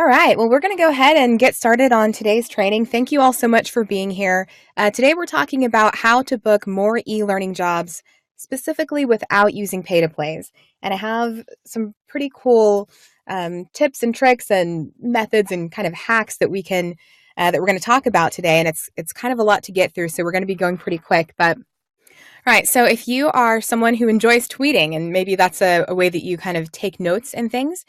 All right, well, we're going to go ahead and get started on today's training. Thank you all so much for being here. Today, we're talking about how to book more e-learning jobs, specifically without using pay-to-plays. And I have some pretty cool tips and tricks and methods and kind of hacks that we're going to talk about today. And it's kind of a lot to get through, so we're going to be going pretty quick. But right. So if you are someone who enjoys tweeting, and maybe that's a way that you kind of take notes and things,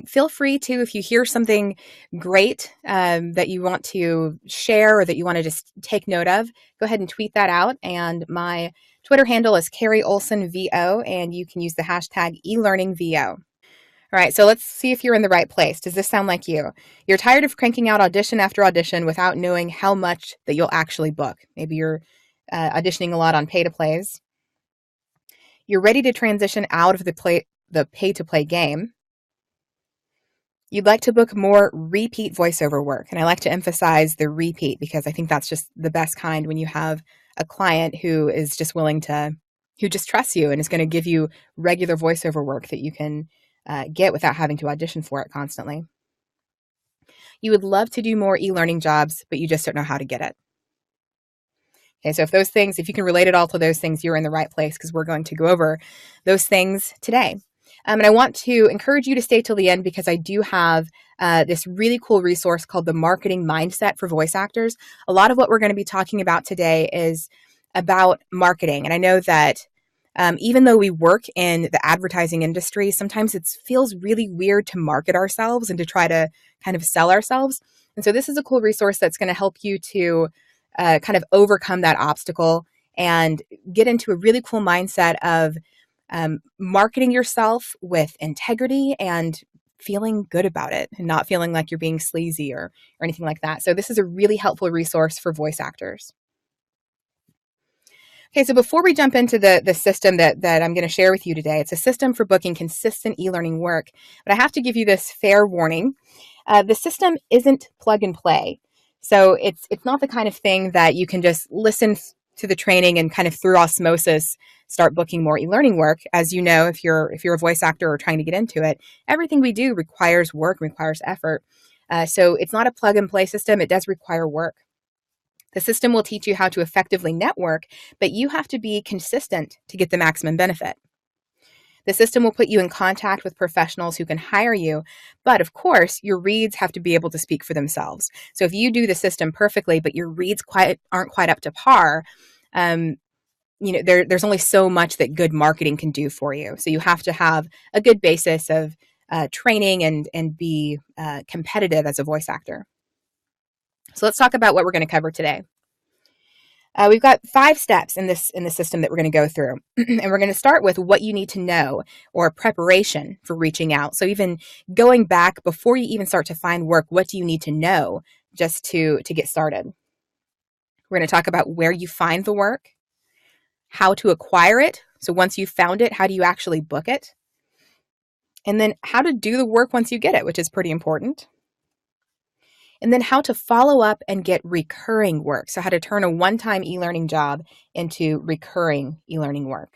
feel free to, if you hear something great that you want to share or that you want to just take note of, go ahead and tweet that out. And my Twitter handle is Carrie Olson VO, and you can use the hashtag ELearningVO. All right, so let's see if you're in the right place. Does this sound like you? You're tired of cranking out audition after audition without knowing how much that you'll actually book. Maybe you're auditioning a lot on pay-to-plays. You're ready to transition out of the pay-to-play game. You'd like to book more repeat voiceover work. And I like to emphasize the repeat because I think that's just the best kind when you have a client who is just who just trusts you and is going to give you regular voiceover work that you can get without having to audition for it constantly. You would love to do more e-learning jobs, but you just don't know how to get it. Okay, so if you can relate it all to those things, you're in the right place because we're going to go over those things today. And I want to encourage you to stay till the end because I do have this really cool resource called the Marketing Mindset for Voice Actors. A lot of what we're going to be talking about today is about marketing. And I know that even though we work in the advertising industry, sometimes it feels really weird to market ourselves and to try to kind of sell ourselves. And so this is a cool resource that's going to help you to kind of overcome that obstacle and get into a really cool mindset of marketing yourself with integrity and feeling good about it and not feeling like you're being sleazy or anything like that. So this is a really helpful resource for voice actors. Okay, so before we jump into the system that I'm going to share with you today, it's a system for booking consistent e-learning work. But I have to give you this fair warning. The system isn't plug and play. So it's not the kind of thing that you can just listen to the training and kind of through osmosis start booking more e-learning work. As you know, if you're a voice actor or trying to get into it, everything we do requires work, requires effort. So it's not a plug and play system. It does require work. The system will teach you how to effectively network, but you have to be consistent to get the maximum benefit. The system will put you in contact with professionals who can hire you, but of course, your reads have to be able to speak for themselves. So if you do the system perfectly, but your reads aren't quite up to par, there's only so much that good marketing can do for you. So you have to have a good basis of training and be competitive as a voice actor. So let's talk about what we're going to cover today. We've got 5 steps in the system that we're going to go through. And we're going to start with what you need to know or preparation for reaching out. So even going back before you even start to find work, what do you need to know just to get started? We're going to talk about where you find the work, how to acquire it. So once you've found it, how do you actually book it? And then how to do the work once you get it, which is pretty important. And then how to follow up and get recurring work. So how to turn a one-time e-learning job into recurring e-learning work.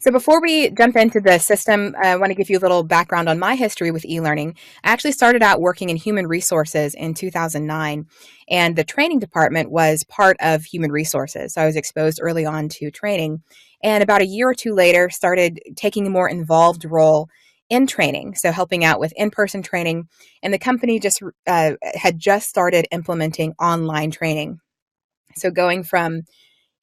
So before we jump into the system, I want to give you a little background on my history with e-learning. I actually started out working in human resources in 2009, and the training department was part of human resources. So I was exposed early on to training, and about a year or two later, started taking a more involved role in training, so helping out with in-person training. And the company had just started implementing online training. So going from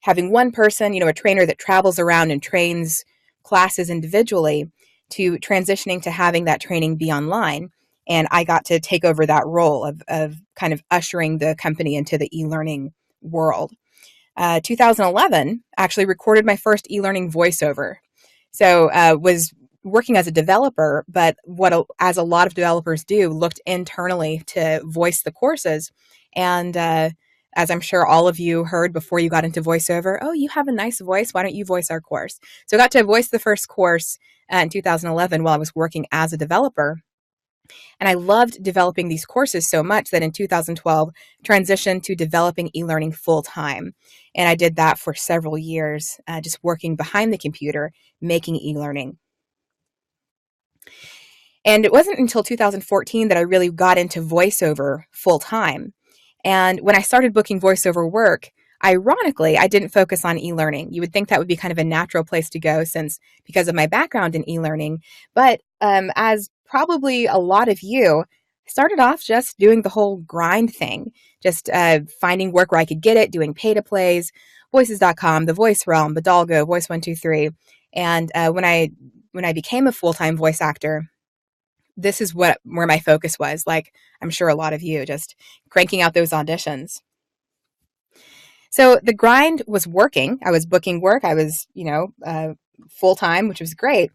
having one person, a trainer that travels around and trains classes individually, to transitioning to having that training be online. And I got to take over that role of kind of ushering the company into the e-learning world. 2011 actually recorded my first e-learning voiceover. So was working as a developer, but as a lot of developers do, looked internally to voice the courses. And as I'm sure all of you heard before you got into voiceover, oh, you have a nice voice. Why don't you voice our course? So I got to voice the first course in 2011 while I was working as a developer. And I loved developing these courses so much that in 2012, transitioned to developing e-learning full time. And I did that for several years, just working behind the computer, making e-learning. And it wasn't until 2014 that I really got into voiceover full time. And when I started booking voiceover work, ironically, I didn't focus on e-learning. You would think that would be kind of a natural place to go since because of my background in e-learning. But as probably a lot of you, I started off just doing the whole grind thing, just finding work where I could get it, doing pay-to-plays, voices.com, the Voice Realm, Bidalgo, Voice 123. And when I became a full-time voice actor, this is where my focus was. Like I'm sure a lot of you, just cranking out those auditions. So the grind was working. I was booking work. I was, full time, which was great.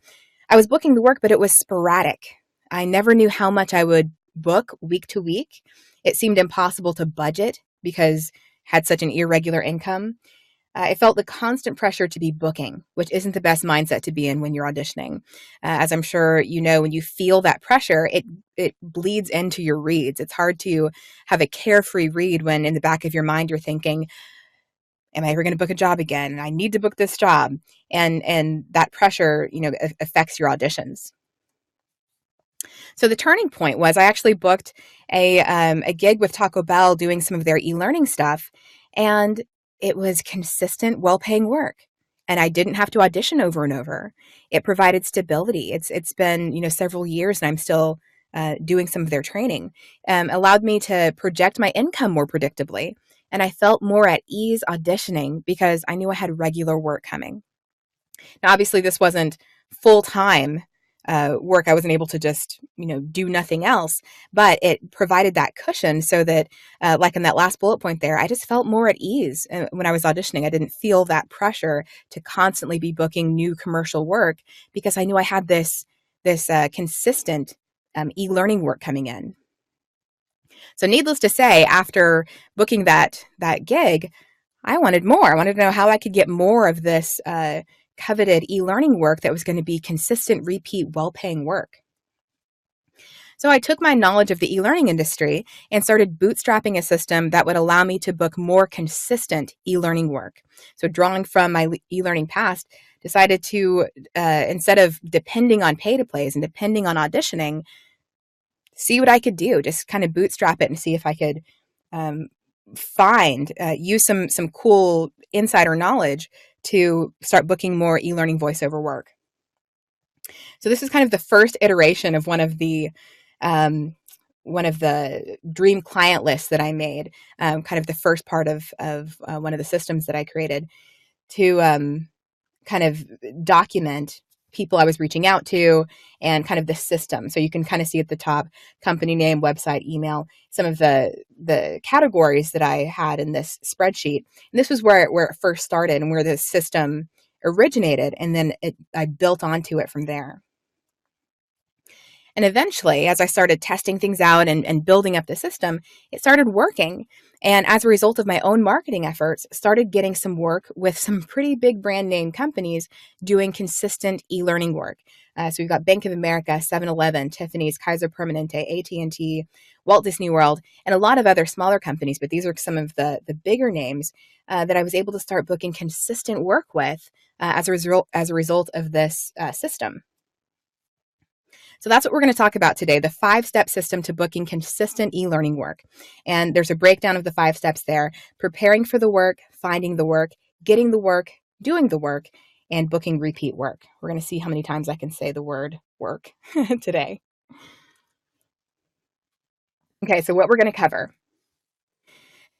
I was booking the work, but it was sporadic. I never knew how much I would book week to week. It seemed impossible to budget because I had such an irregular income. I felt the constant pressure to be booking, which isn't the best mindset to be in when you're auditioning. As I'm sure you know, when you feel that pressure, it bleeds into your reads. It's hard to have a carefree read when in the back of your mind you're thinking, am I ever going to book a job again? I need to book this job. And that pressure, affects your auditions. So the turning point was I actually booked a gig with Taco Bell doing some of their e-learning stuff. And it was consistent, well-paying work. And I didn't have to audition over and over. It provided stability. It's been, several years and I'm still doing some of their training. Allowed me to project my income more predictably. And I felt more at ease auditioning because I knew I had regular work coming. Now, obviously, this wasn't full-time work. I wasn't able to just, do nothing else, but it provided that cushion so that, like in that last bullet point there, I just felt more at ease when I was auditioning. I didn't feel that pressure to constantly be booking new commercial work because I knew I had this consistent e-learning work coming in. So needless to say, after booking that gig, I wanted more. I wanted to know how I could get more of this coveted e-learning work that was going to be consistent, repeat, well-paying work. So I took my knowledge of the e-learning industry and started bootstrapping a system that would allow me to book more consistent e-learning work. So drawing from my e-learning past, decided to, instead of depending on pay-to-plays and depending on auditioning, see what I could do, just kind of bootstrap it and see if I could use some cool insider knowledge to start booking more e-learning voiceover work. So this is kind of the first iteration of one of the dream client lists that I made, kind of the first part of one of the systems that I created to kind of document people I was reaching out to and kind of the system. So you can kind of see at the top, company name, website, email, some of the categories that I had in this spreadsheet. And this was where it first started and where the system originated. And then I built onto it from there. And eventually, as I started testing things out and building up the system, it started working. And as a result of my own marketing efforts, started getting some work with some pretty big brand name companies doing consistent e-learning work. So we've got Bank of America, 7-Eleven, Tiffany's, Kaiser Permanente, AT&T, Walt Disney World, and a lot of other smaller companies. But these are some of the bigger names that I was able to start booking consistent work with as a result of this system. So that's what we're going to talk about today, the 5-step system to booking consistent e-learning work. And there's a breakdown of the 5 steps there: preparing for the work, finding the work, getting the work, doing the work, and booking repeat work. We're going to see how many times I can say the word work today. Okay, so what we're going to cover.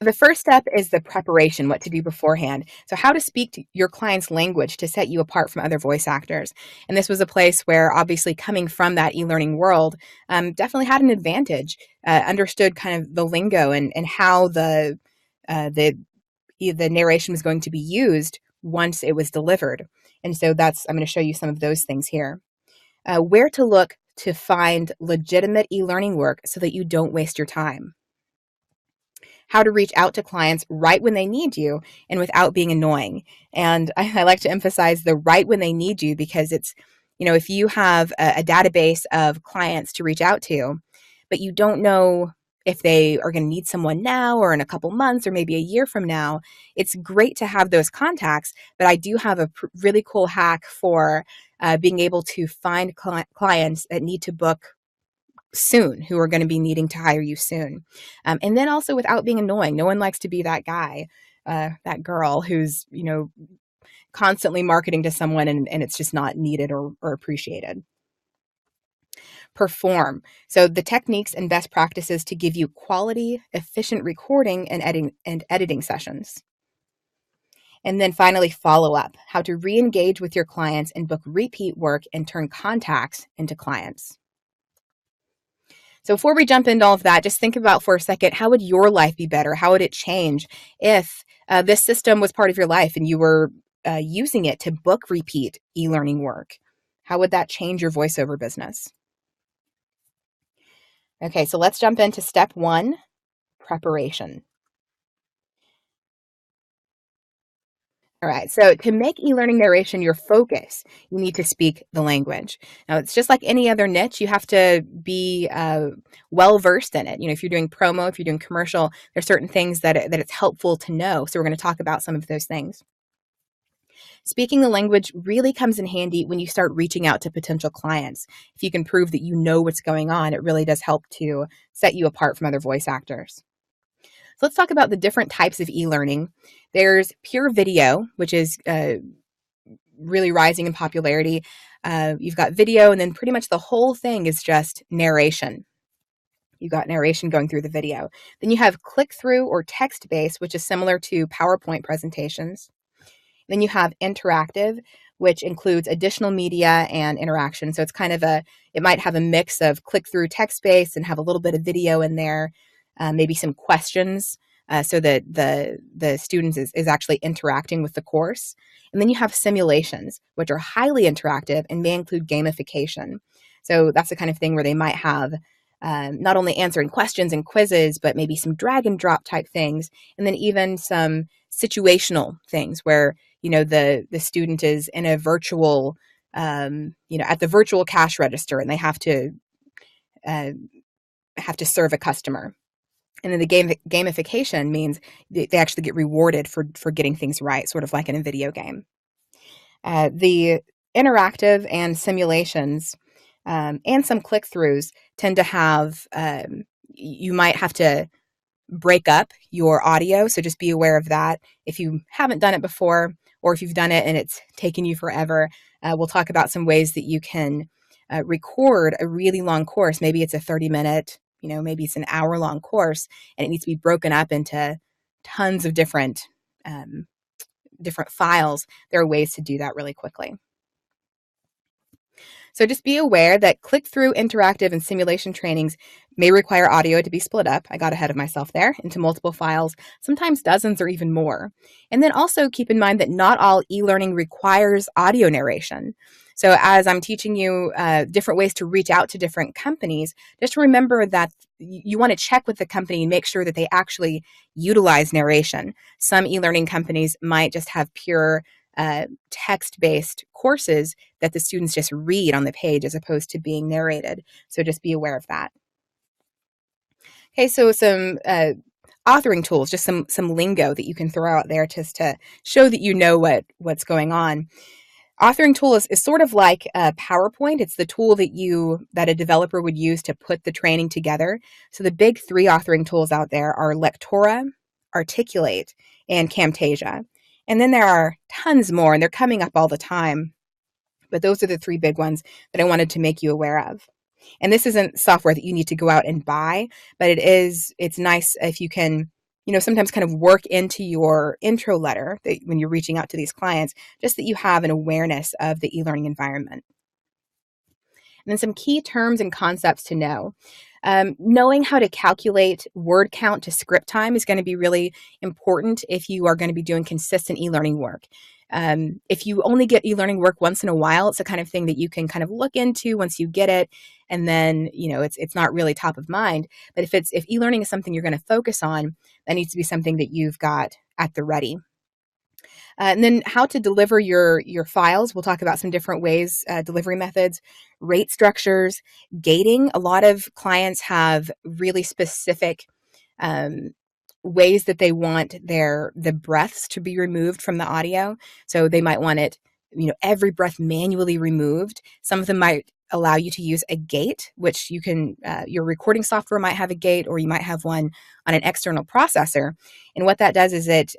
The first step is the preparation, what to do beforehand. So how to speak to your client's language to set you apart from other voice actors. And this was a place where obviously coming from that e-learning world definitely had an advantage, understood kind of the lingo and how the narration was going to be used once it was delivered. And so I'm going to show you some of those things here. Where to look to find legitimate e-learning work so that you don't waste your time. How to reach out to clients right when they need you and without being annoying. And I like to emphasize the right when they need you because it's, if you have a database of clients to reach out to, but you don't know if they are going to need someone now or in a couple months or maybe a year from now, it's great to have those contacts. But I do have a really cool hack for being able to find clients that need to book soon, who are going to be needing to hire you soon. And then also without being annoying. No one likes to be that guy, that girl who's, constantly marketing to someone and it's just not needed or appreciated. Perform. So the techniques and best practices to give you quality, efficient recording and editing sessions. And then finally, follow up, how to re-engage with your clients and book repeat work and turn contacts into clients. So before we jump into all of that, just think about for a second, how would your life be better? How would it change if this system was part of your life and you were using it to book repeat e-learning work? How would that change your voiceover business? Okay, so let's jump into step 1, preparation. All right, so to make e-learning narration your focus, you need to speak the language. Now, it's just like any other niche. You have to be well-versed in it. If you're doing promo, if you're doing commercial, there's certain things that it's helpful to know. So we're going to talk about some of those things. Speaking the language really comes in handy when you start reaching out to potential clients. If you can prove that you know what's going on, it really does help to set you apart from other voice actors. So let's talk about the different types of e-learning. There's pure video, which is really rising in popularity. You've got video, and then pretty much the whole thing is just narration. You've got narration going through the video. Then you have click-through or text-based, which is similar to PowerPoint presentations. Then you have interactive, which includes additional media and interaction. So it's kind of it might have a mix of click-through text-based and have a little bit of video in there. Maybe some questions so that the students is actually interacting with the course. And then you have simulations, which are highly interactive and may include gamification. So that's the kind of thing where they might have not only answering questions and quizzes, but maybe some drag and drop type things. And then even some situational things where, the student is in a virtual, at the virtual cash register and they have to serve a customer. And then the gamification means they actually get rewarded for getting things right, sort of like in a video game. The interactive and simulations and some click-throughs tend to have, you might have to break up your audio, so just be aware of that. If you haven't done it before, or if you've done it and it's taken you forever, we'll talk about some ways that you can record a really long course. Maybe it's a 30-minute, maybe it's an hour-long course, and it needs to be broken up into tons of different files. There are ways to do that really quickly. So just be aware that click-through, interactive, and simulation trainings may require audio to be split up. I got ahead of myself there, into multiple files, sometimes dozens or even more. And then also keep in mind that not all e-learning requires audio narration. So as I'm teaching you different ways to reach out to different companies, just remember that you want to check with the company and make sure that they actually utilize narration. Some e-learning companies might just have pure text-based courses that the students just read on the page as opposed to being narrated. So just be aware of that. Okay, so some authoring tools, just some lingo that you can throw out there just to show that you know what's going on. Authoring tool is sort of like PowerPoint. It's the tool that a developer would use to put the training together. So the big 3 authoring tools out there are Lectora, Articulate, and Camtasia. And then there are tons more, and they're coming up all the time. But those are the 3 big ones that I wanted to make you aware of. And this isn't software that you need to go out and buy, but it's nice if you can, sometimes kind of work into your intro letter when you're reaching out to these clients, just that you have an awareness of the e-learning environment. And then some key terms and concepts to know. Knowing how to calculate word count to script time is going to be really important if you are going to be doing consistent e-learning work. If you only get e-learning work once in a while, it's the kind of thing that you can kind of look into once you get it, and then it's not really top of mind. But if e-learning is something you're going to focus on, that needs to be something that you've got at the ready. And then how to deliver your files. We'll talk about some different ways, delivery methods, rate structures, gating. A lot of clients have really specific ways that they want the breaths to be removed from the audio. So they might want it, every breath manually removed. Some of them might allow you to use a gate, which you can, your recording software might have a gate, or you might have one on an external processor. And what that does is it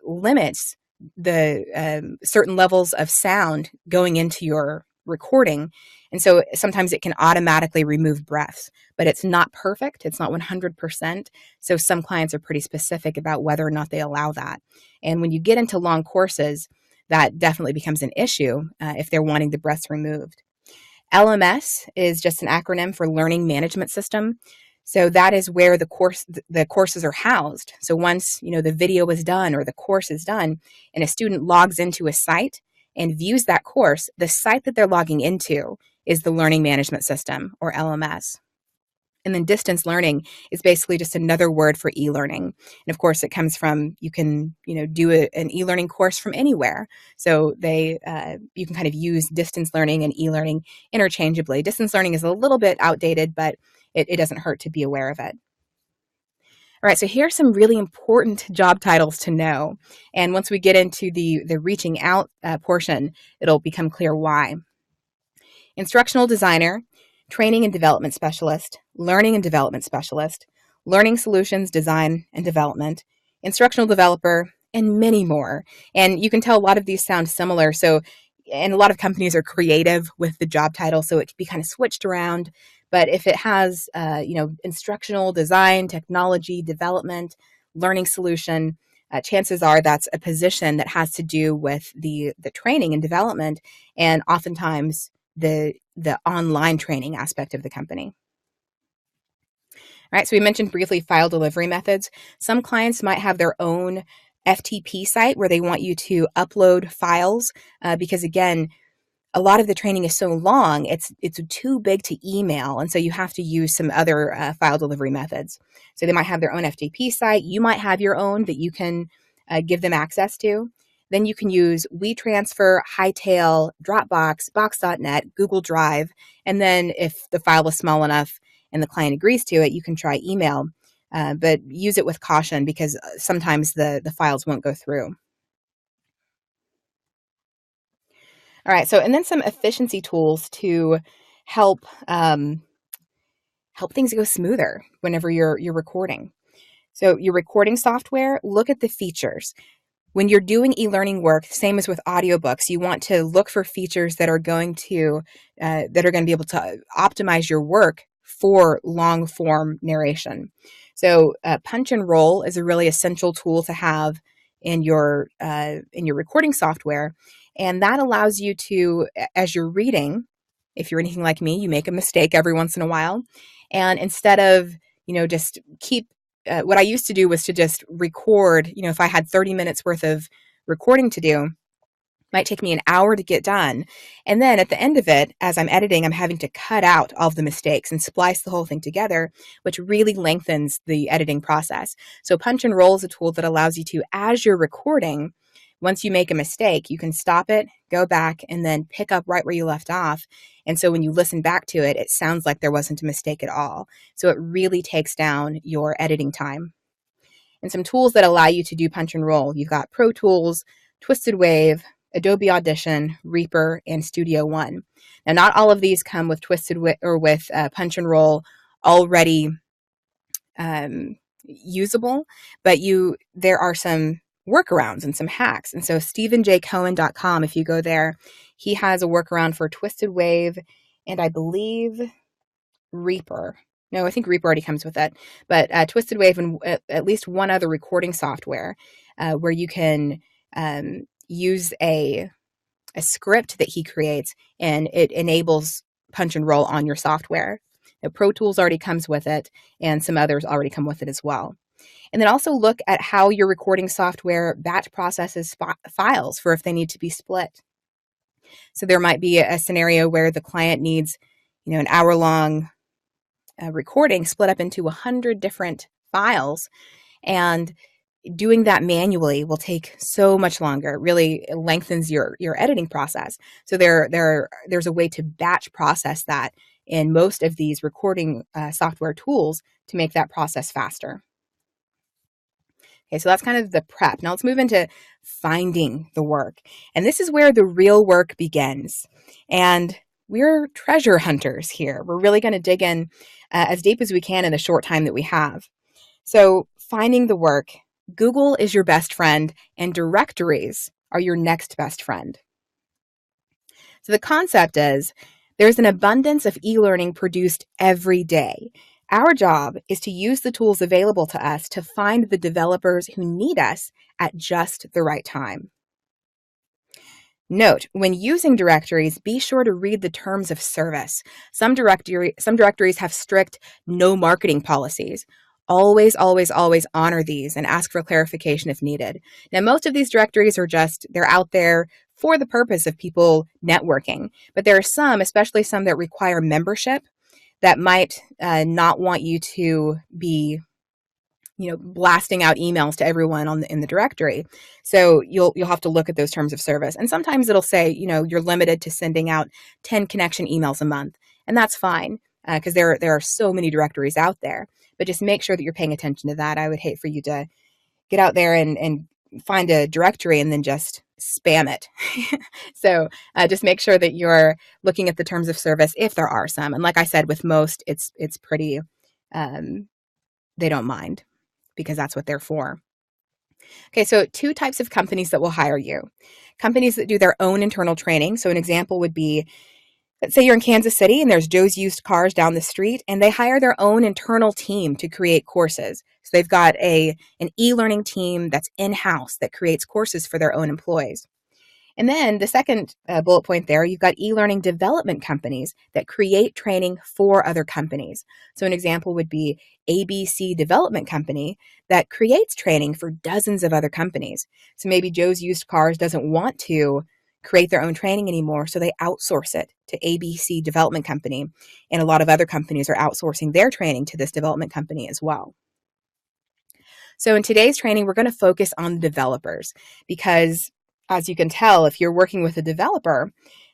limits the certain levels of sound going into your recording. And so sometimes it can automatically remove breaths, but it's not perfect. It's not 100%. So some clients are pretty specific about whether or not they allow that. And when you get into long courses, that definitely becomes an issue if they're wanting the breaths removed. LMS is just an acronym for Learning Management System. So that is where the courses are housed. So once the video is done or the course is done, and a student logs into a site and views that course, the site that they're logging into is the Learning Management System, or LMS. And then distance learning is basically just another word for e-learning. And of course, it comes from, you can do an e-learning course from anywhere. So you can kind of use distance learning and e-learning interchangeably. Distance learning is a little bit outdated, but it doesn't hurt to be aware of it. All right, so here are some really important job titles to know. And once we get into the reaching out portion, it'll become clear why. Instructional designer, training and development specialist, learning and development specialist, learning solutions design and development, instructional developer, and many more. And you can tell a lot of these sound similar. And a lot of companies are creative with the job title, so it can be kind of switched around. But if it has, instructional design, technology, development, learning solution, chances are that's a position that has to do with the training and development, and oftentimes the online training aspect of the company. All right, so we mentioned briefly file delivery methods. Some clients might have their own FTP site where they want you to upload files because, again, a lot of the training is so long, it's too big to email, and so you have to use some other file delivery methods. So they might have their own FTP site. You might have your own that you can give them access to. Then you can use WeTransfer, Hightail, Dropbox, Box.net, Google Drive, and then if the file is small enough and the client agrees to it, you can try email, but use it with caution because sometimes the files won't go through. All right, and then some efficiency tools to help things go smoother whenever you're recording. So your recording software, look at the features. When you're doing e-learning work, same as with audiobooks, you want to look for features that are going to be able to optimize your work for long form narration. So punch and roll is a really essential tool to have in your recording software, and that allows you to, as you're reading, if you're anything like me, you make a mistake every once in a while, and instead of just keep what I used to do was to just record, if I had 30 minutes worth of recording to do, it might take me an hour to get done. And then at the end of it, as I'm editing, I'm having to cut out all of the mistakes and splice the whole thing together, which really lengthens the editing process. So punch and roll is a tool that allows you to, as you're recording, once you make a mistake, you can stop it, go back, and then pick up right where you left off. And so when you listen back to it, it sounds like there wasn't a mistake at all. So it really takes down your editing time. And some tools that allow you to do punch and roll. You've got Pro Tools, Twisted Wave, Adobe Audition, Reaper, and Studio One. Now, not all of these come with with punch and roll already usable, but there are some workarounds and some hacks. And so StephenJCohen.com, if you go there, he has a workaround for Twisted Wave and I believe Reaper. No, I think Reaper already comes with it, but Twisted Wave and at least one other recording software where you can use a script that he creates, and it enables punch and roll on your software. Now, Pro Tools already comes with it, and some others already come with it as well. And then also look at how your recording software batch processes files for if they need to be split. So there might be a scenario where the client needs, an hour-long recording split up into 100 different files, and doing that manually will take so much longer. It really lengthens your editing process. So there's a way to batch process that in most of these recording software tools to make that process faster. Okay, so that's kind of the prep. Now let's move into finding the work. And this is where the real work begins. And we're treasure hunters here. We're really going to dig in as deep as we can in the short time that we have. So finding the work, Google is your best friend and directories are your next best friend. So the concept is there's an abundance of e-learning produced every day. Our job is to use the tools available to us to find the developers who need us at just the right time. Note, when using directories, be sure to read the terms of service. Some directories have strict no marketing policies. Always, always, always honor these and ask for clarification if needed. Now, most of these directories they're out there for the purpose of people networking, but there are some, especially some that require membership, that might not want you to be blasting out emails to everyone in the directory. So you'll have to look at those terms of service. And sometimes it'll say, you're limited to sending out 10 connection emails a month. And that's fine because there are so many directories out there. But just make sure that you're paying attention to that. I would hate for you to get out there and find a directory and then just spam it. So just make sure that you're looking at the terms of service if there are some. And like I said, with most, it's pretty, they don't mind, because that's what they're for. Okay, so 2 types of companies that will hire you. Companies that do their own internal training. So an example would be, let's say you're in Kansas City and there's Joe's Used Cars down the street, and they hire their own internal team to create courses. So they've got an e-learning team that's in-house that creates courses for their own employees. And then the second bullet point there, you've got e-learning development companies that create training for other companies. So an example would be ABC Development Company that creates training for dozens of other companies. So maybe Joe's Used Cars doesn't want to create their own training anymore, so they outsource it to ABC Development Company. And a lot of other companies are outsourcing their training to this development company as well. So in today's training, we're going to focus on developers because, as you can tell, if you're working with a developer,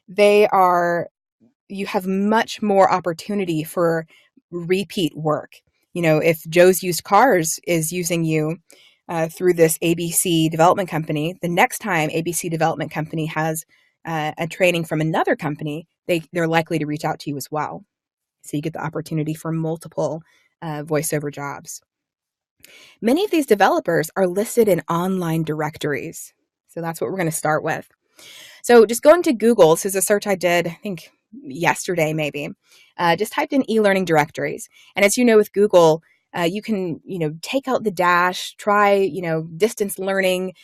you have much more opportunity for repeat work. If Joe's Used Cars is using you through this ABC Development Company, the next time ABC Development Company has a training from another company, they're likely to reach out to you as well. So you get the opportunity for multiple voiceover jobs. Many of these developers are listed in online directories. So that's what we're going to start with. So just going to Google, this is a search I did, I think yesterday maybe, just typed in e-learning directories. And as you know, with Google, you can, take out the dash, try, distance learning,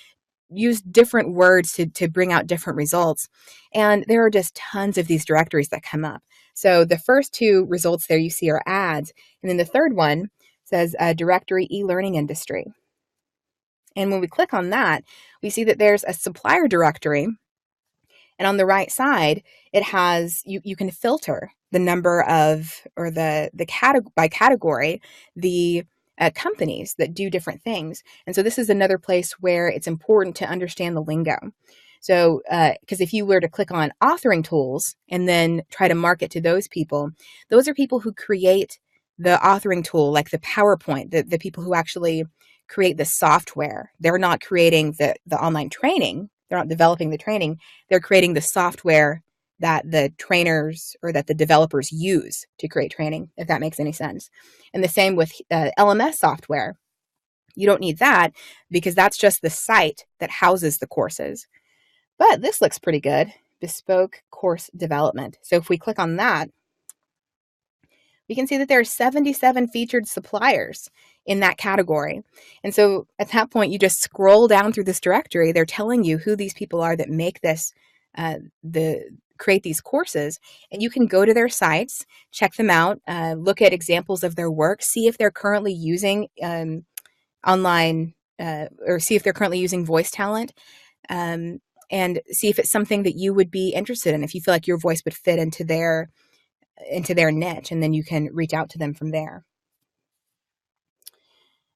use different words to bring out different results. And there are just tons of these directories that come up. So the first 2 results there you see are ads. And then the third one says directory e-learning industry. And when we click on that, we see that there's a supplier directory. And on the right side, it has, you can filter the number of, or by category, the companies that do different things. And so this is another place where it's important to understand the lingo. So, because if you were to click on authoring tools and then try to market to those are people who create the authoring tool, like the PowerPoint, the people who actually create the software. They're not creating the online training. They're not developing the training. They're creating the software that the trainers or that the developers use to create training, if that makes any sense. And the same with LMS software. You don't need that because that's just the site that houses the courses. But this looks pretty good. Bespoke course development. So if we click on that, we can see that there are 77 featured suppliers in that category. And so at that point, you just scroll down through this directory. They're telling you who these people are that make this, create these courses. And you can go to their sites, check them out, look at examples of their work, see if they're currently using online, or see if they're currently using voice talent, and see if it's something that you would be interested in, if you feel like your voice would fit into their niche, and then you can reach out to them from there.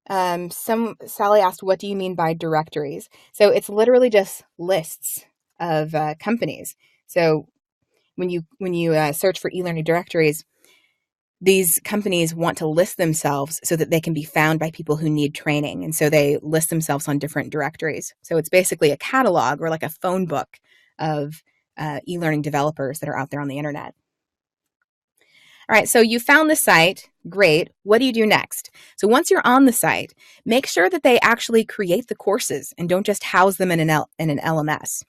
Sally asked, what do you mean by directories? So it's literally just lists of companies. So when you search for e-learning directories, these companies want to list themselves so that they can be found by people who need training. And so they list themselves on different directories. So it's basically a catalog or like a phone book of e-learning developers that are out there on the internet. All right, so you found the site. Great. What do you do next? So once you're on the site, make sure that they actually create the courses and don't just house them in an LMS.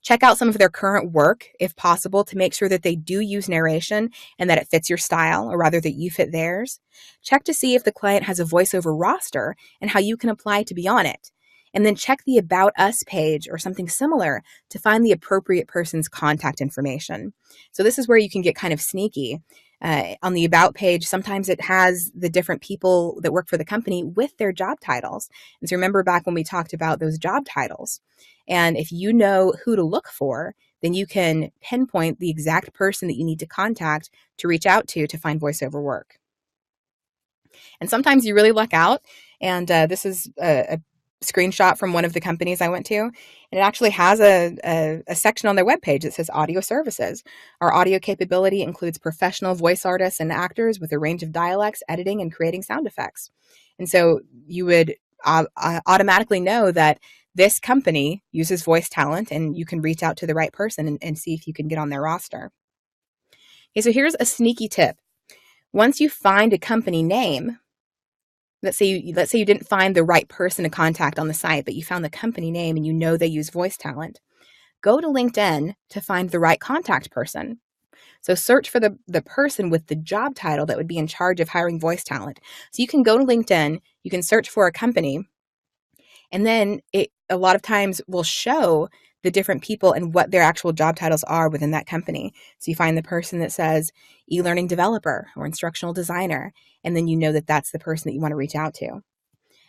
Check out some of their current work, if possible, to make sure that they do use narration and that it fits your style, or rather that you fit theirs. Check to see if the client has a voiceover roster and how you can apply to be on it. And then check the About Us page or something similar to find the appropriate person's contact information. So this is where you can get kind of sneaky. On the About page, sometimes it has the different people that work for the company with their job titles. And so remember back when we talked about those job titles. And if you know who to look for, then you can pinpoint the exact person that you need to contact to reach out to find voiceover work. And sometimes you really luck out. And this is a screenshot from one of the companies I went to. And it actually has a section on their webpage that says audio services. Our audio capability includes professional voice artists and actors with a range of dialects, editing, and creating sound effects. And so you would automatically know that this company uses voice talent, and you can reach out to the right person and see if you can get on their roster. Okay, so here's a sneaky tip. Once you find a company name, let's say you didn't find the right person to contact on the site, but you found the company name and you know they use voice talent, go to LinkedIn to find the right contact person. So search for the person with the job title that would be in charge of hiring voice talent. So you can go to LinkedIn, you can search for a company, and then it a lot of times will show the different people and what their actual job titles are within that company. So you find the person that says e-learning developer or instructional designer, and then you know that that's the person that you want to reach out to.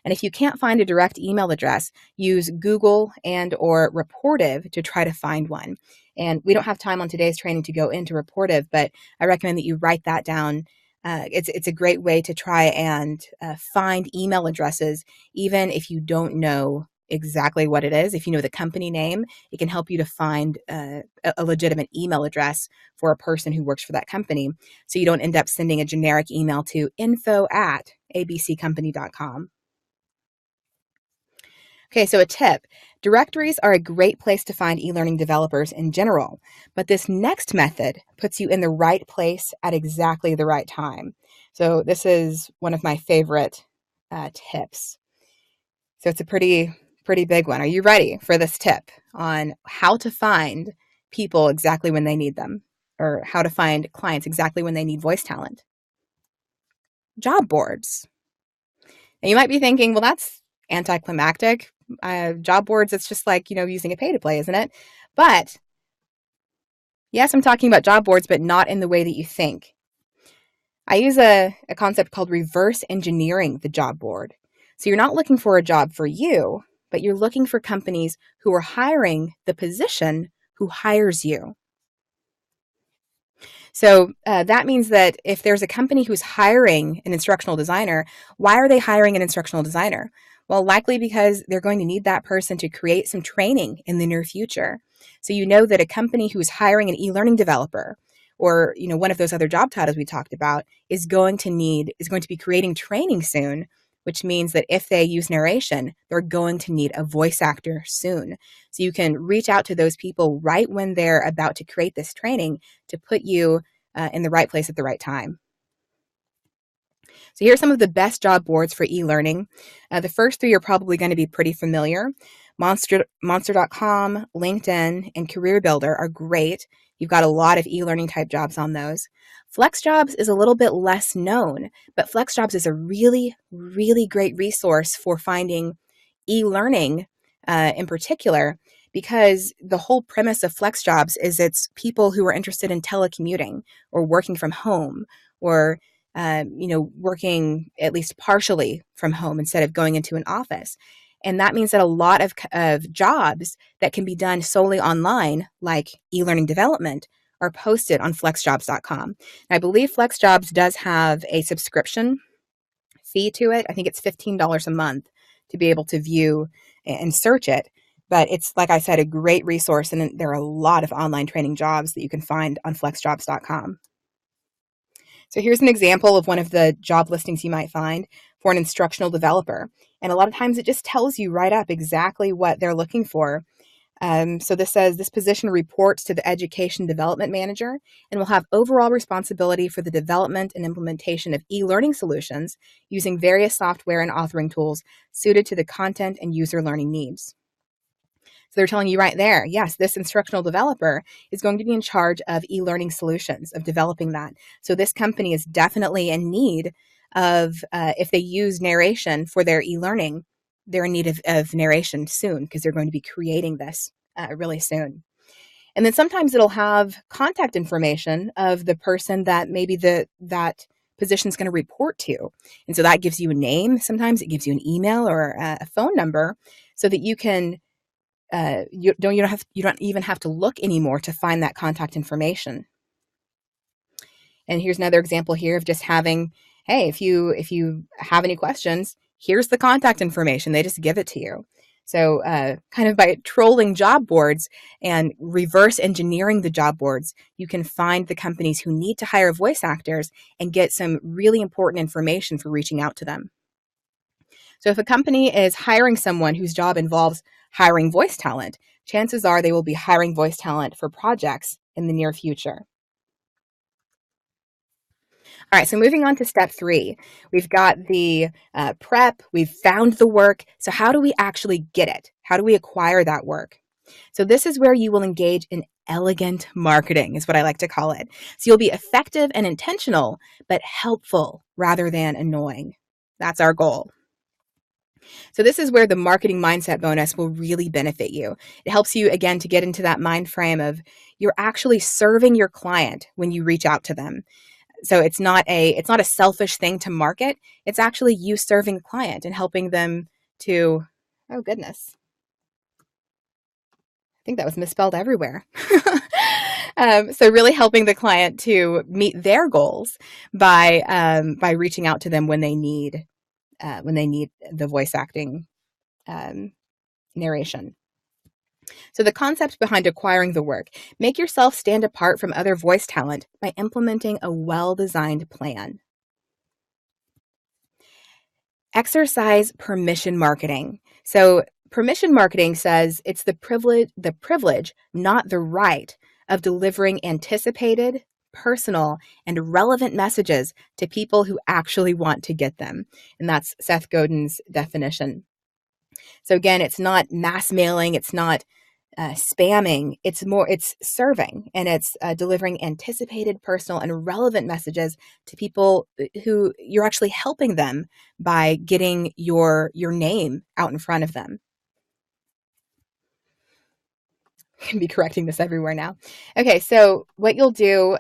And if you can't find a direct email address, use Google and or Reportive to try to find one. And we don't have time on today's training to go into Reportive, but I recommend that you write that down. It's a great way to try and find email addresses, even if you don't know exactly what it is. If you know the company name, it can help you to find a legitimate email address for a person who works for that company, so you don't end up sending a generic email to info@abccompany.com. Okay, so a tip. Directories are a great place to find e-learning developers in general, but this next method puts you in the right place at exactly the right time. So this is one of my favorite tips. So it's a pretty big one. Are you ready for this tip on how to find people exactly when they need them, or how to find clients exactly when they need voice talent? Job boards. Now you might be thinking, well, that's anticlimactic. Job boards, it's just like, using a pay to play, isn't it? But yes, I'm talking about job boards, but not in the way that you think. I use a concept called reverse engineering the job board. So you're not looking for a job for you, but you're looking for companies who are hiring the position who hires you. So that means that if there's a company who's hiring an instructional designer, why are they hiring an instructional designer? Well, likely because they're going to need that person to create some training in the near future. So you know that a company who's hiring an e-learning developer, or one of those other job titles we talked about, is going to be creating training soon, which means that if they use narration, they're going to need a voice actor soon. So you can reach out to those people right when they're about to create this training to put you in the right place at the right time. So here are some of the best job boards for e-learning. The first three are probably going to be pretty familiar. Monster.com, LinkedIn, and Career Builder are great. You've got a lot of e-learning type jobs on those. FlexJobs is a little bit less known, but FlexJobs is a really, really great resource for finding e-learning in particular, because the whole premise of FlexJobs is it's people who are interested in telecommuting or working from home, or working at least partially from home instead of going into an office. And that means that a lot of jobs that can be done solely online, like e-learning development, are posted on flexjobs.com. And I believe FlexJobs does have a subscription fee to it. I think it's $15 a month to be able to view and search it. But it's, like I said, a great resource, and there are a lot of online training jobs that you can find on flexjobs.com. So here's an example of one of the job listings you might find for an instructional developer. And a lot of times it just tells you right up exactly what they're looking for. So this says this position reports to the Education Development Manager and will have overall responsibility for the development and implementation of e-learning solutions using various software and authoring tools suited to the content and user learning needs. So they're telling you right there, yes, this instructional developer is going to be in charge of e-learning solutions, of developing that. So this company is definitely in need of, if they use narration for their e-learning, they're in need of narration soon because they're going to be creating this really soon. And then sometimes it'll have contact information of the person that maybe that position is going to report to. And so that gives you a name. Sometimes it gives you an email or a phone number so that you can you don't even have to look anymore to find that contact information. And here's another example here of just having, hey, if you have any questions, here's the contact information. They just give it to you. So kind of by trolling job boards and reverse engineering the job boards, you can find the companies who need to hire voice actors and get some really important information for reaching out to them. So if a company is hiring someone whose job involves hiring voice talent, chances are they will be hiring voice talent for projects in the near future. All right, so moving on to step 3, we've got the prep, we've found the work. So how do we actually get it? How do we acquire that work? So this is where you will engage in elegant marketing, is what I like to call it. So you'll be effective and intentional, but helpful rather than annoying. That's our goal. So this is where the marketing mindset bonus will really benefit you. It helps you, again, to get into that mind frame of you're actually serving your client when you reach out to them. So it's not a selfish thing to market. It's actually you serving the client and helping them to, oh goodness, I think that was misspelled everywhere. So really helping the client to meet their goals by reaching out to them when they need the voice acting narration. So the concept behind acquiring the work: make yourself stand apart from other voice talent by implementing a well-designed plan. Exercise permission marketing. So permission marketing says it's the privilege, not the right, of delivering anticipated, personal, and relevant messages to people who actually want to get them. And that's Seth Godin's definition. So again, it's not mass mailing, it's not spamming, it's serving, and it's delivering anticipated, personal, and relevant messages to people who you're actually helping them by getting your name out in front of them. I can be correcting this everywhere now. Okay, so what you'll do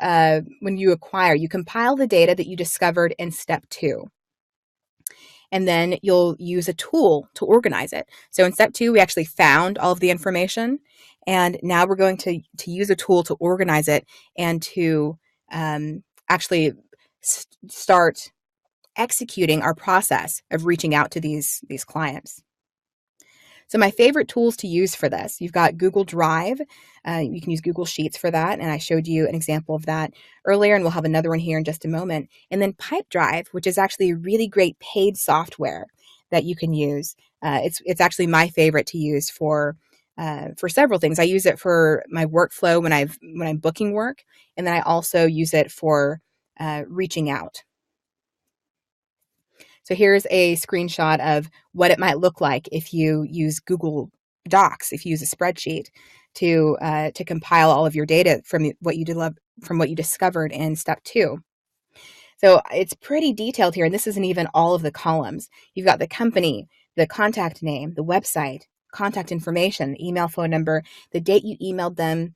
when you acquire, you compile the data that you discovered in step 2. And then you'll use a tool to organize it. So in step 2, we actually found all of the information, and now we're going to use a tool to organize it and to actually start executing our process of reaching out to these clients. So my favorite tools to use for this, you've got Google Drive. You can use Google Sheets for that, and I showed you an example of that earlier, and we'll have another one here in just a moment. And then Pipedrive, which is actually a really great paid software that you can use. It's actually my favorite to use for several things. I use it for my workflow when I'm booking work, and then I also use it for reaching out. So here's a screenshot of what it might look like if you use Google Docs, if you use a spreadsheet to compile all of your data from what you discovered in step 2. So it's pretty detailed here, and this isn't even all of the columns. You've got the company, the contact name, the website, contact information, email, phone number, the date you emailed them,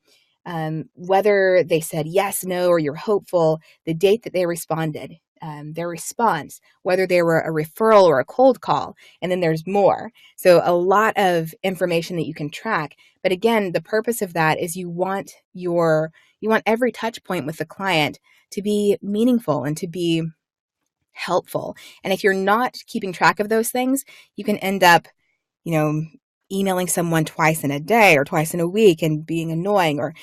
whether they said yes, no, or you're hopeful, the date that they responded, their response, whether they were a referral or a cold call, and then there's more. So a lot of information that you can track. But again, the purpose of that is you want every touch point with the client to be meaningful and to be helpful. And if you're not keeping track of those things, you can end up, emailing someone twice in a day or twice in a week and being annoying, or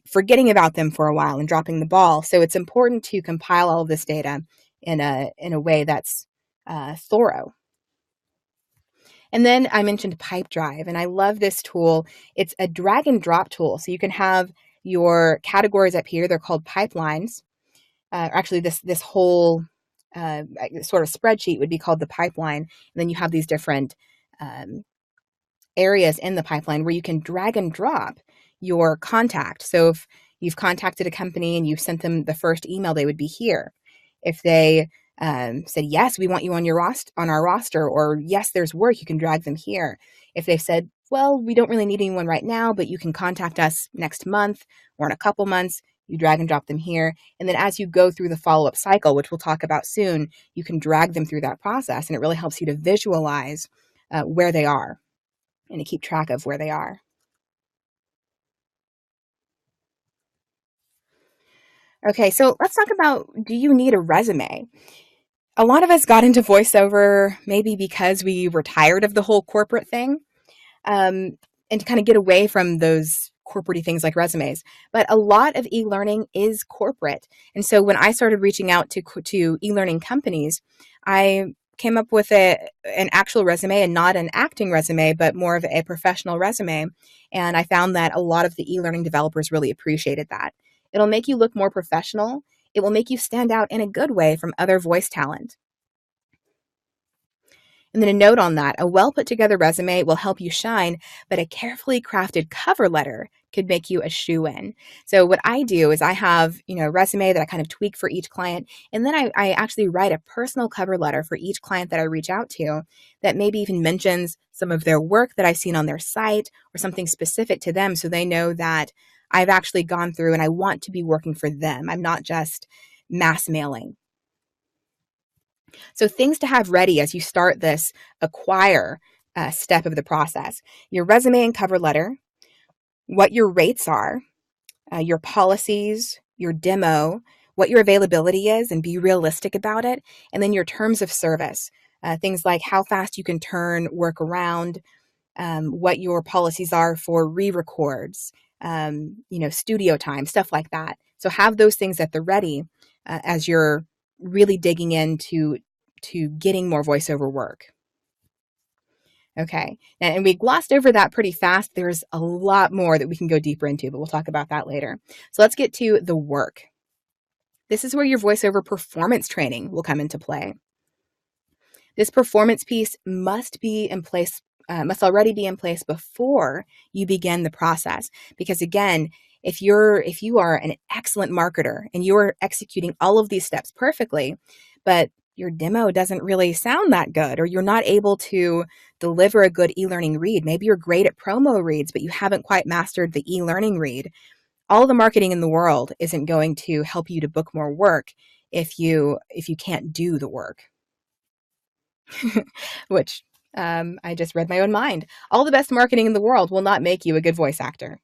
forgetting about them for a while and dropping the ball. So it's important to compile all of this data in a way that's thorough. And then I mentioned Pipedrive, and I love this tool. It's a drag and drop tool. So you can have your categories up here. They're called pipelines. Actually, this whole sort of spreadsheet would be called the pipeline. And then you have these different um, areas in the pipeline where you can drag and drop your contact. So if you've contacted a company and you've sent them the first email, they would be here. If they said, yes, we want you on on our roster, or yes, there's work, you can drag them here. If they've said, well, we don't really need anyone right now, but you can contact us next month or in a couple months, you drag and drop them here. And then as you go through the follow-up cycle, which we'll talk about soon, you can drag them through that process. And it really helps you to visualize where they are and to keep track of where they are. Okay, so let's talk about, do you need a resume? A lot of us got into voiceover maybe because we were tired of the whole corporate thing, and to kind of get away from those corporate things like resumes. But a lot of e-learning is corporate. And so when I started reaching out to e-learning companies, I came up with an actual resume, and not an acting resume, but more of a professional resume. And I found that a lot of the e-learning developers really appreciated that. It'll make you look more professional. It will make you stand out in a good way from other voice talent. And then a note on that, a well put together resume will help you shine, but a carefully crafted cover letter could make you a shoo-in. So what I do is I have, a resume that I kind of tweak for each client. And then I actually write a personal cover letter for each client that I reach out to that maybe even mentions some of their work that I've seen on their site or something specific to them, so they know that I've actually gone through and I want to be working for them. I'm not just mass mailing. So things to have ready as you start this acquire step of the process: your resume and cover letter, what your rates are, your policies, your demo, what your availability is, and be realistic about it, and then your terms of service, things like how fast you can turn work around, what your policies are for re-records, studio time, stuff like that. So have those things at the ready as you're really digging into getting more voiceover work. Okay, and we glossed over that pretty fast. There's a lot more that we can go deeper into, but we'll talk about that later. So let's get to the work. This is where your voiceover performance training will come into play. This performance piece must already be in place before you begin the process. Because again, if you are an excellent marketer and you're executing all of these steps perfectly, but your demo doesn't really sound that good, or you're not able to deliver a good e-learning read, maybe you're great at promo reads, but you haven't quite mastered the e-learning read, all the marketing in the world isn't going to help you to book more work if you can't do the work. Which I just read my own mind. All the best marketing in the world will not make you a good voice actor.